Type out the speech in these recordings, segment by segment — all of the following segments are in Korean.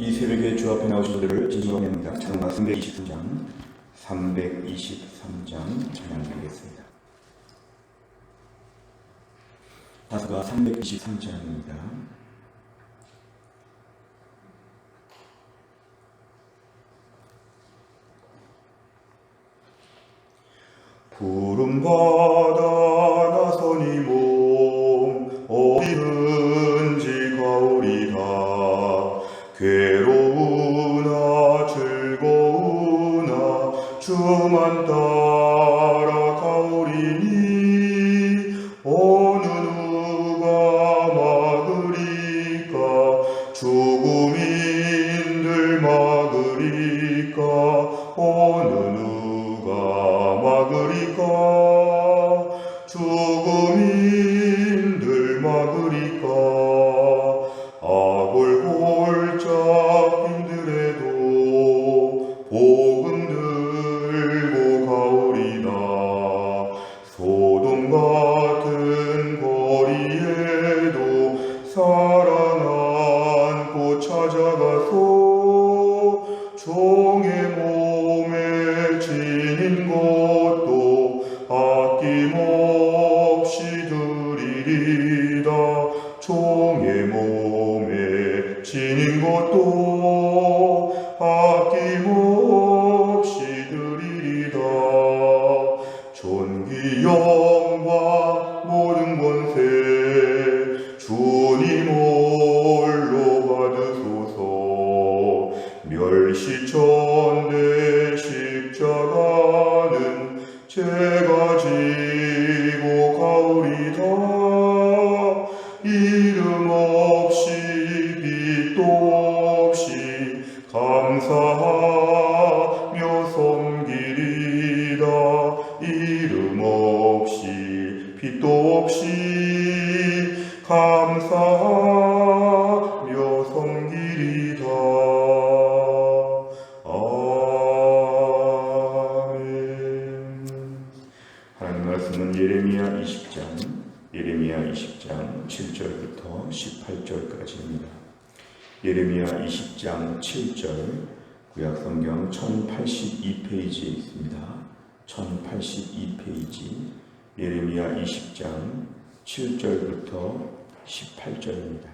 이 새벽에 주 앞에 나오신 분들을 진심으로 환영합니다. 찬양가 323장 찬양드리겠습니다. 다스가 323장입니다. 푸른바다 나서니 몸 어디든지 가오리다. 괴로우나 즐거우나 주만 따라 가오리니 어느 누가 막으리까. 죽음인들 막으리까. 어느 누가 막으리까. 죽음인들 막으리까. 아골골짝 힘들어도 복음 들고 가오리다. 소돔 같은 거리에도 살아남고 찾아가서 종의 몸에 지닌 것도 아낌없이 드리리다. 종의 몸에 지닌 것도 아낌없이 드리리다. 존귀 영광 모든 권세 주님 홀로 받으소서. 멸시천대 십자가는 제가 지고 가오리다. 이름 없이 빛도 없이 감사하며 섬기리다. 이름 없이 빛도 없이 감사하며 섬기리다. 아멘. 하나님 말씀은 예레미야 20장 7절부터 18절까지입니다. 예레미야 20장 7절 구약성경 1082페이지에 있습니다. 1082페이지 예레미야 20장 7절부터 18절입니다.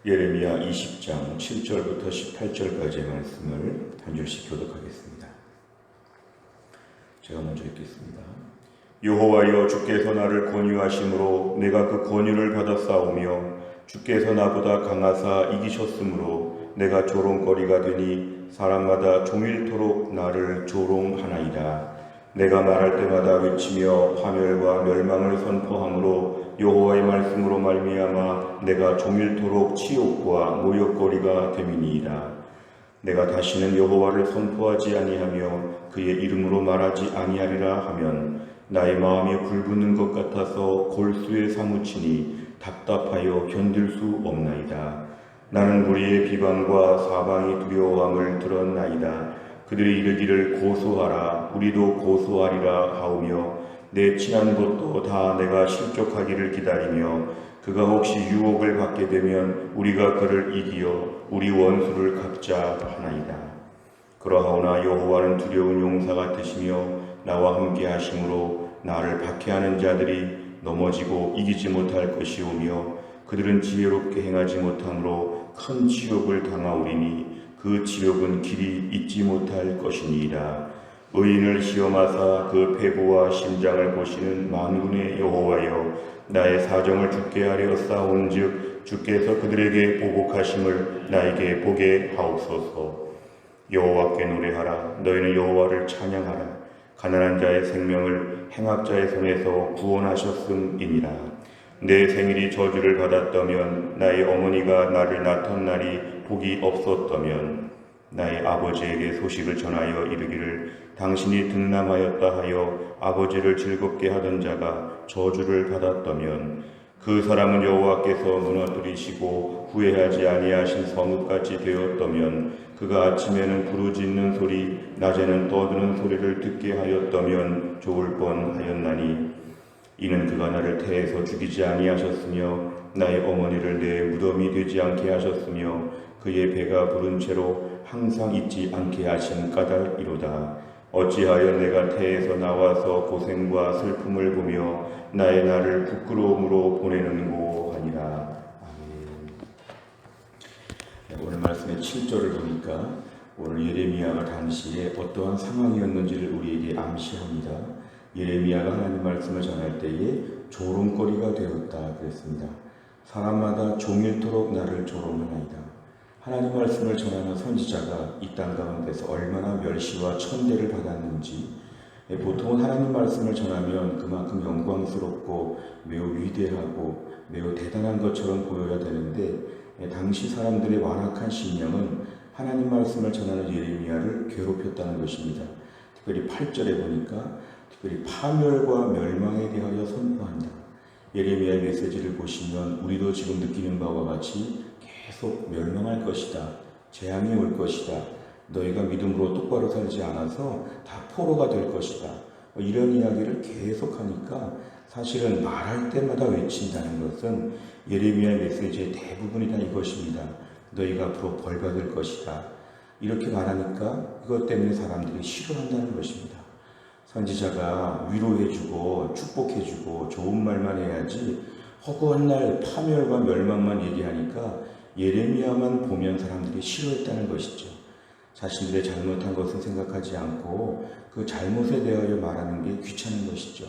예레미야 20장 7절부터 18절까지의 말씀을 한 줄씩 교독하겠습니다. 제가 먼저 읽겠습니다. 여호와여, 주께서 나를 권유하심으로 내가 그 권유를 받았사오며 주께서 나보다 강하사 이기셨으므로 내가 조롱거리가 되니 사람마다 종일토록 나를 조롱하나이다. 내가 말할 때마다 외치며 파멸과 멸망을 선포함으로 여호와의 말씀으로 말미암아 내가 종일토록 치욕과 모욕거리가 됨이니이다. 내가 다시는 여호와를 선포하지 아니하며 그의 이름으로 말하지 아니하리라 하면 나의 마음이 불붙는 것 같아서 골수에 사무치니 답답하여 견딜 수 없나이다. 나는 무리의 비방과 사방이 두려워함을 들었나이다. 그들이 이르기를 고소하라, 우리도 고소하리라 하오며 내 친한 것도 다 내가 실족하기를 기다리며 그가 혹시 유혹을 받게 되면 우리가 그를 이기어 우리 원수를 갚자 하나이다. 그러하오나 여호와는 두려운 용사 같으시며 나와 함께 하심으로 나를 박해하는 자들이 넘어지고 이기지 못할 것이오며 그들은 지혜롭게 행하지 못함으로 큰 치욕을 당하오리니 그 치욕은 길이 잊지 못할 것이니이다. 의인을 시험하사 그 폐부와 심장을 보시는 만군의 여호와여, 나의 사정을 주께 아뢰었사온즉 주께서 그들에게 보복하심을 나에게 보게 하옵소서. 여호와께 노래하라. 너희는 여호와를 찬양하라. 가난한 자의 생명을 행악자의 손에서 구원하셨음이니라. 내 생일이 저주를 받았다면 나의 어머니가 나를 낳던 날이 복이 없었다면 나의 아버지에게 소식을 전하여 이르기를 당신이 등남하였다 하여 아버지를 즐겁게 하던 자가 저주를 받았다면 그 사람은 여호와께서 무너뜨리시고 후회하지 아니하신 성읍같이 되었다면 그가 아침에는 부르짖는 소리 낮에는 떠드는 소리를 듣게 하였다면 좋을 뻔하였나니 이는 그가 나를 태에서 죽이지 아니하셨으며 나의 어머니를 내 무덤이 되지 않게 하셨으며 그의 배가 부른 채로 항상 잊지 않게 하신 까닭이로다. 어찌하여 내가 태에서 나와서 고생과 슬픔을 보며 나의 날을 부끄러움으로 보내는고 하니라. 아멘. 오늘 말씀의 7절을 보니까 오늘 예레미야가 당시에 어떠한 상황이었는지를 우리에게 암시합니다. 예레미야가 하나님 말씀을 전할 때에 조롱거리가 되었다 그랬습니다. 사람마다 종일토록 나를 조롱하나이다. 하나님 말씀을 전하는 선지자가 이 땅 가운데서 얼마나 멸시와 천대를 받았는지, 보통은 하나님 말씀을 전하면 그만큼 영광스럽고 매우 위대하고 매우 대단한 것처럼 보여야 되는데, 당시 사람들의 완악한 심령은 하나님 말씀을 전하는 예레미야를 괴롭혔다는 것입니다. 특별히 8절에 보니까 특별히 파멸과 멸망에 대하여 선포한다. 예레미야의 메시지를 보시면 우리도 지금 느끼는 바와 같이 계속 멸망할 것이다. 재앙이 올 것이다. 너희가 믿음으로 똑바로 살지 않아서 다 포로가 될 것이다. 이런 이야기를 계속하니까 사실은 말할 때마다 외친다는 것은 예레미야의 메시지의 대부분이 다 이것입니다. 너희가 앞으로 벌받을 것이다. 이렇게 말하니까 이것 때문에 사람들이 싫어한다는 것입니다. 선지자가 위로해주고 축복해주고 좋은 말만 해야지 허구한 날 파멸과 멸망만 얘기하니까 예레미야만 보면 사람들이 싫어했다는 것이죠. 자신들의 잘못한 것은 생각하지 않고 그 잘못에 대하여 말하는 게 귀찮은 것이죠.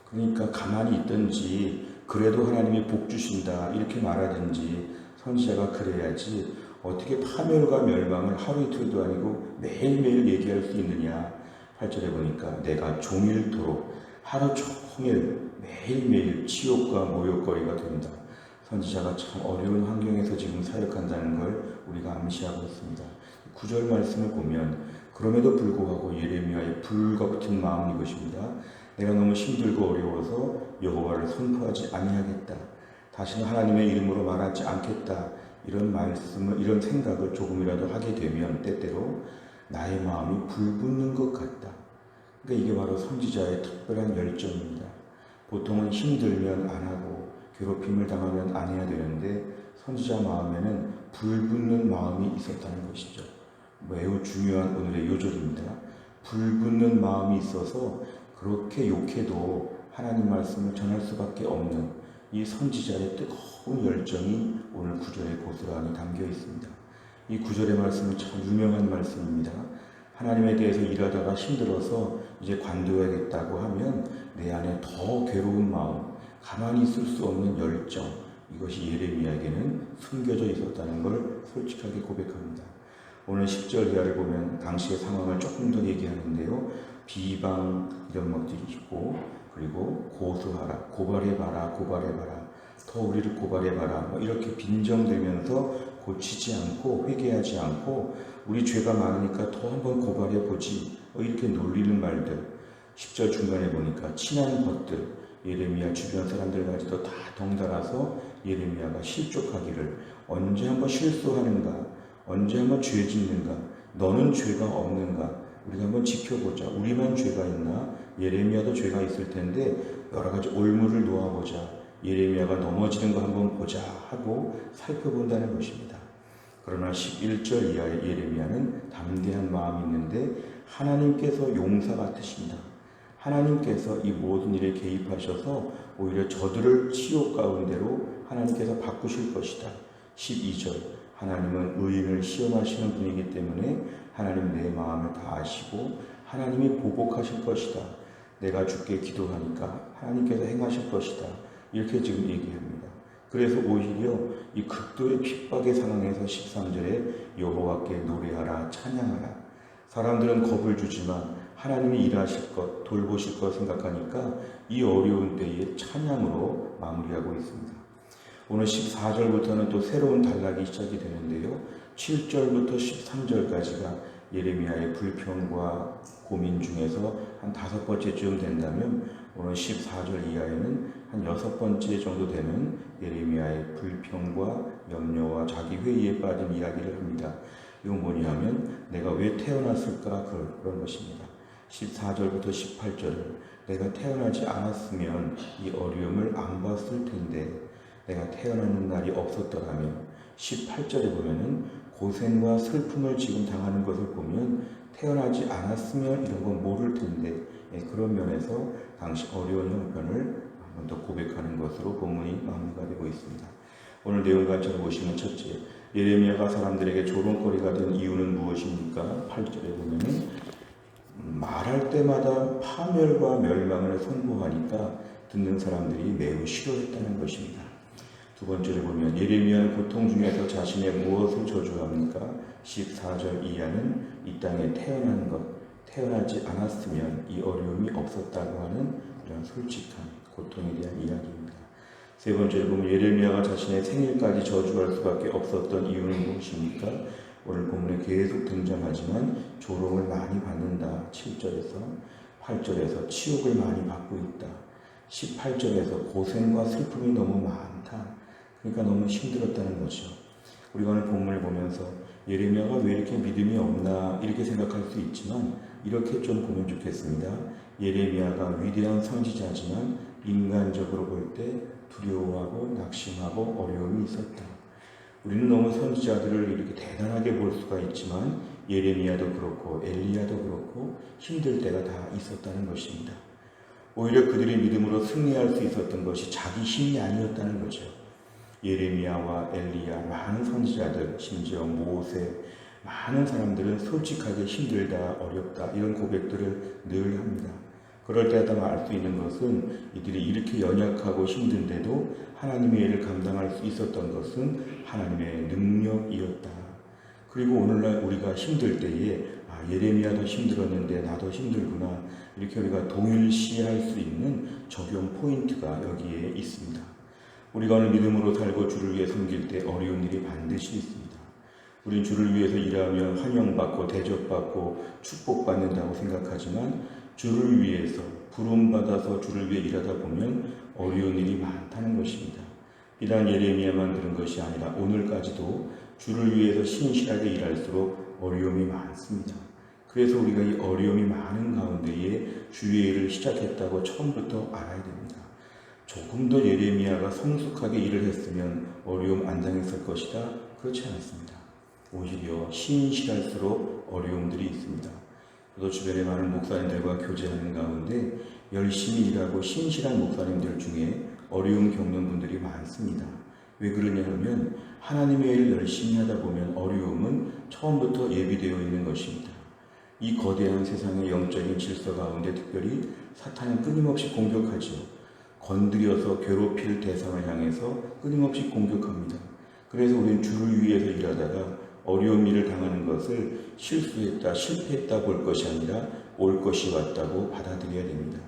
그러니까 가만히 있든지 그래도 하나님이 복 주신다 이렇게 말하든지 선지자가 그래야지 어떻게 파멸과 멸망을 하루 이틀도 아니고 매일매일 얘기할 수 있느냐. 8절에 보니까 내가 종일토록 하루 종일 매일매일 치욕과 모욕거리가 된다. 선지자가 참 어려운 환경에서 지금 사역한다는 걸 우리가 암시하고 있습니다. 9절 말씀을 보면 그럼에도 불구하고 예레미야의 불같은 마음이 이것입니다. 내가 너무 힘들고 어려워서 여호와를 선포하지 아니하겠다. 다시는 하나님의 이름으로 말하지 않겠다. 이런 말씀을, 이런 생각을 조금이라도 하게 되면 때때로 나의 마음이 불붙는 것 같다. 그러니까 이게 바로 선지자의 특별한 열정입니다. 보통은 힘들면 안 하고 괴롭힘을 당하면 안 해야 되는데 선지자 마음에는 불붙는 마음이 있었다는 것이죠. 매우 중요한 오늘의 요절입니다. 불붙는 마음이 있어서 그렇게 욕해도 하나님 말씀을 전할 수밖에 없는 이 선지자의 뜨거운 열정이 오늘 9절에 고스란히 담겨 있습니다. 이 9절의 말씀은 참 유명한 말씀입니다. 하나님에 대해서 일하다가 힘들어서 이제 관두어야겠다고 하면 내 안에 더 괴로운 마음, 가만히 있을 수 없는 열정, 이것이 예레미야에게는 숨겨져 있었다는 걸 솔직하게 고백합니다. 오늘 10절 이하를 보면 당시의 상황을 조금 더 얘기하는데요. 비방 이런 것들이 있고 그리고 고소하라, 고발해봐라, 고발해봐라, 더 우리를 고발해봐라 이렇게 빈정대면서 고치지 않고 회개하지 않고 우리 죄가 많으니까 더 한번 고발해보지 이렇게 놀리는 말들. 10절 중간에 보니까 친한 것들, 예레미야 주변 사람들까지도 다 덩달아서 예레미야가 실족하기를 언제 한번 실수하는가, 언제 한번 죄 짓는가, 너는 죄가 없는가, 우리가 한번 지켜보자. 우리만 죄가 있나? 예레미야도 죄가 있을 텐데 여러 가지 올무를 놓아보자. 예레미야가 넘어지는 거 한번 보자 하고 살펴본다는 것입니다. 그러나 11절 이하의 예레미야는 담대한 마음이 있는데 하나님께서 용사 같으십니다. 하나님께서 이 모든 일에 개입하셔서 오히려 저들을 치욕 가운데로 하나님께서 바꾸실 것이다. 12절 하나님은 의인을 시험하시는 분이기 때문에 하나님 내 마음을 다 아시고 하나님이 보복하실 것이다. 내가 주께 기도하니까 하나님께서 행하실 것이다. 이렇게 지금 얘기합니다. 그래서 오히려 이 극도의 핍박의 상황에서 13절에 여호와께 노래하라, 찬양하라. 사람들은 겁을 주지만 하나님이 일하실 것, 돌보실 것 생각하니까 이 어려운 때에 찬양으로 마무리하고 있습니다. 오늘 14절부터는 또 새로운 단락이 시작이 되는데요. 7절부터 13절까지가 예레미야의 불평과 고민 중에서 한 5번째쯤 된다면 오늘 14절 이하에는 한 6번째 정도 되는 예레미야의 불평과 염려와 자기 회의에 빠진 이야기를 합니다. 이건 뭐냐 하면 내가 왜 태어났을까 그런 것입니다. 14절부터 18절은 내가 태어나지 않았으면 이 어려움을 안 봤을 텐데 내가 태어나는 날이 없었더라면 18절에 보면은 고생과 슬픔을 지금 당하는 것을 보면 태어나지 않았으면 이런 건 모를 텐데 그런 면에서 당시 어려운 형편을 한 번 더 고백하는 것으로 본문이 마무리가 되고 있습니다. 오늘 내용관처럼 보시면 첫째, 예레미야가 사람들에게 조롱거리가 된 이유는 무엇입니까? 8절에 보면은 말할 때마다 파멸과 멸망을 선포하니까 듣는 사람들이 매우 싫어했다는 것입니다. 두 번째로 보면 예레미야는 고통 중에서 자신의 무엇을 저주합니까? 14절 이하는 이 땅에 태어난 것, 태어나지 않았으면 이 어려움이 없었다고 하는 이런 솔직한 고통에 대한 이야기입니다. 세 번째로 보면 예레미야가 자신의 생일까지 저주할 수밖에 없었던 이유는 무엇입니까? 오늘 본문에 계속 등장하지만 조롱을 많이 받는다. 7절에서 8절에서 치욕을 많이 받고 있다. 18절에서 고생과 슬픔이 너무 많다. 그러니까 너무 힘들었다는 거죠. 우리가 오늘 본문을 보면서 예레미야가 왜 이렇게 믿음이 없나 이렇게 생각할 수 있지만 이렇게 좀 보면 좋겠습니다. 예레미야가 위대한 선지자지만 인간적으로 볼 때 두려워하고 낙심하고 어려움이 있었다. 우리는 너무 선지자들을 이렇게 대단하게 볼 수가 있지만 예레미야도 그렇고 엘리야도 그렇고 힘들 때가 다 있었다는 것입니다. 오히려 그들이 믿음으로 승리할 수 있었던 것이 자기 힘이 아니었다는 거죠. 예레미야와 엘리야, 많은 선지자들, 심지어 모세, 많은 사람들은 솔직하게 힘들다, 어렵다 이런 고백들을 늘 합니다. 그럴 때마다 알 수 있는 것은 이들이 이렇게 연약하고 힘든데도 하나님의 일을 감당할 수 있었던 것은 하나님의 능력이었다. 그리고 오늘날 우리가 힘들 때에 예레미야도 힘들었는데 나도 힘들구나 이렇게 우리가 동일시할 수 있는 적용 포인트가 여기에 있습니다. 우리가 오늘 믿음으로 살고 주를 위해 섬길 때 어려운 일이 반드시 있습니다. 우린 주를 위해서 일하면 환영받고 대접받고 축복받는다고 생각하지만 주를 위해서 부름받아서 주를 위해 일하다 보면 어려운 일이 많다는 것입니다. 비단 예레미야만 들은 것이 아니라 오늘까지도 주를 위해서 신실하게 일할수록 어려움이 많습니다. 그래서 우리가 이 어려움이 많은 가운데에 주의 일을 시작했다고 처음부터 알아야 됩니다. 조금 더 예레미야가 성숙하게 일을 했으면 어려움 안 당했을 것이다. 그렇지 않습니다. 오히려 신실할수록 어려움들이 있습니다. 저도 주변에 많은 목사님들과 교제하는 가운데 열심히 일하고 신실한 목사님들 중에 어려움 겪는 분들이 많습니다. 왜 그러냐 하면 하나님의 일을 열심히 하다 보면 어려움은 처음부터 예비되어 있는 것입니다. 이 거대한 세상의 영적인 질서 가운데 특별히 사탄은 끊임없이 공격하죠. 건드려서 괴롭힐 대상을 향해서 끊임없이 공격합니다. 그래서 우리는 주를 위해서 일하다가 어려운 일을 당하는 것을 실수했다, 실패했다 볼 것이 아니라 올 것이 왔다고 받아들여야 됩니다.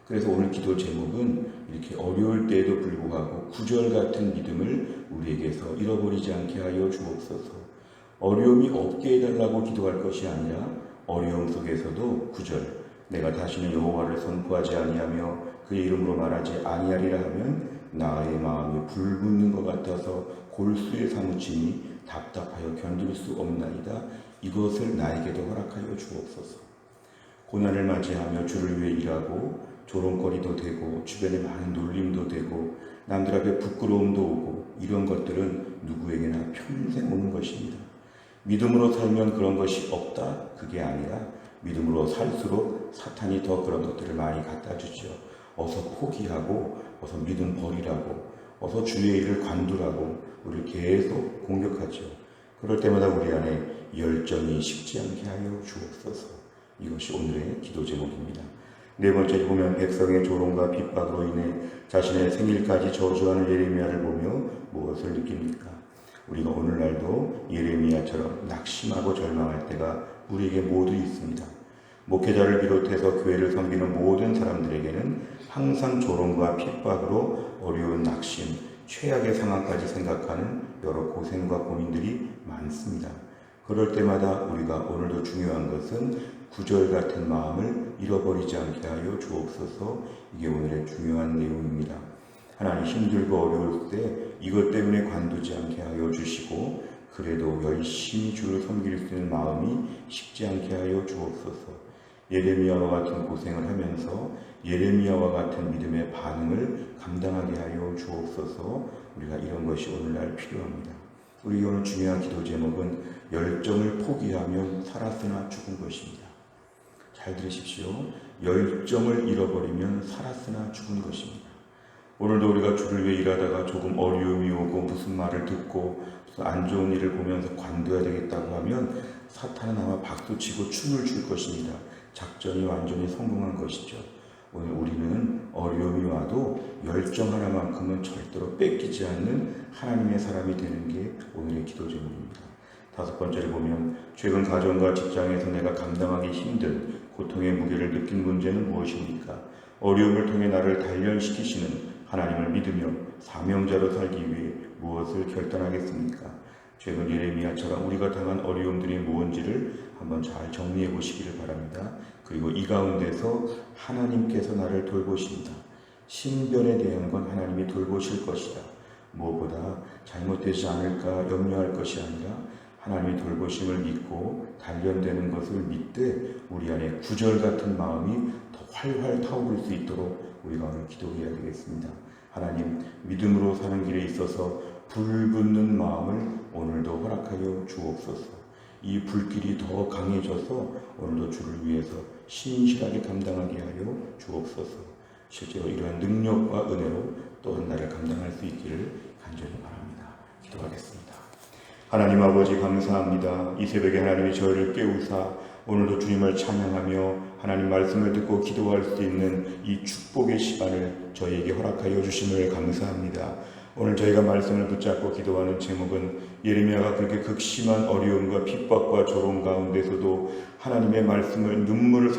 그래서 오늘 기도 제목은 이렇게 어려울 때에도 불구하고 구절 같은 믿음을 우리에게서 잃어버리지 않게 하여 주옵소서. 어려움이 없게 해달라고 기도할 것이 아니라 어려움 속에서도 구절, 내가 다시는 여호와를 선포하지 아니하며 그의 이름으로 말하지 아니하리라 하면 나의 마음이 불붙는 것 같아서 골수에 사무치니 답답하여 견딜 수 없나이다. 이것을 나에게도 허락하여 주옵소서. 고난을 맞이하며 주를 위해 일하고 조롱거리도 되고 주변에 많은 놀림도 되고 남들 앞에 부끄러움도 오고 이런 것들은 누구에게나 평생 오는 것입니다. 믿음으로 살면 그런 것이 없다? 그게 아니라 믿음으로 살수록 사탄이 더 그런 것들을 많이 갖다 주죠. 어서 포기하고 어서 믿음 버리라고 어서 주의 일을 관두라고 우리를 계속 공격하죠. 그럴 때마다 우리 안에 열정이 식지 않게 하여 주옵소서. 이것이 오늘의 기도 제목입니다. 네 번째 보면 백성의 조롱과 핍박으로 인해 자신의 생일까지 저주하는 예레미야를 보며 무엇을 느낍니까? 우리가 오늘날도 예레미야처럼 낙심하고 절망할 때가 우리에게 모두 있습니다. 목회자를 비롯해서 교회를 섬기는 모든 사람들에게는 항상 조롱과 핍박으로 어려운 낙심, 최악의 상황까지 생각하는 여러 고생과 고민들이 많습니다. 그럴 때마다 우리가 오늘도 중요한 것은 구절 같은 마음을 잃어버리지 않게 하여 주옵소서. 이게 오늘의 중요한 내용입니다. 하나님 힘들고 어려울 때 이것 때문에 관두지 않게 하여 주시고 그래도 열심히 주를 섬길 수 있는 마음이 쉽지 않게 하여 주옵소서. 예레미야와 같은 고생을 하면서 예레미야와 같은 믿음의 반응을 감당하게 하여 주옵소서. 우리가 이런 것이 오늘날 필요합니다. 우리 오늘 중요한 기도 제목은 열정을 포기하면 살았으나 죽은 것입니다. 잘 들으십시오. 열정을 잃어버리면 살았으나 죽은 것입니다. 오늘도 우리가 주를 위해 일하다가 조금 어려움이 오고 무슨 말을 듣고 무슨 안 좋은 일을 보면서 관둬야 되겠다고 하면 사탄은 아마 박수치고 춤을 출 것입니다. 작전이 완전히 성공한 것이죠. 오늘 우리는 어려움이 와도 열정 하나만큼은 절대로 뺏기지 않는 하나님의 사람이 되는 게 오늘의 기도 제목입니다. 5번째를 보면 최근 가정과 직장에서 내가 감당하기 힘든 고통의 무게를 느낀 문제는 무엇입니까? 어려움을 통해 나를 단련시키시는 하나님을 믿으며 사명자로 살기 위해 무엇을 결단하겠습니까? 최근 예레미야처럼 우리가 당한 어려움들이 무엇인지를 한번 잘 정리해 보시기를 바랍니다. 그리고 이 가운데서 하나님께서 나를 돌보신다. 신변에 대한 건 하나님이 돌보실 것이다. 무엇보다 잘못되지 않을까 염려할 것이 아니라 하나님의 돌보심을 믿고 단련되는 것을 믿되 우리 안에 구절 같은 마음이 더 활활 타오를 수 있도록 우리가 오늘 기도해야 되겠습니다. 하나님, 믿음으로 사는 길에 있어서 불붙는 마음을 오늘도 허락하여 주옵소서. 이 불길이 더 강해져서 오늘도 주를 위해서 신실하게 감당하게 하여 주옵소서. 실제로 이러한 능력과 은혜로 또한 나를 감당할 수 있기를 간절히 바랍니다. 기도하겠습니다. 하나님 아버지 감사합니다. 이 새벽에 하나님이 저희를 깨우사 오늘도 주님을 찬양하며 하나님 말씀을 듣고 기도할 수 있는 이 축복의 시간을 저희에게 허락하여 주심을 감사합니다. 오늘 저희가 말씀을 붙잡고 기도하는 제목은 예레미야가 그렇게 극심한 어려움과 핍박과 조롱 가운데서도 하나님의 말씀을 눈물을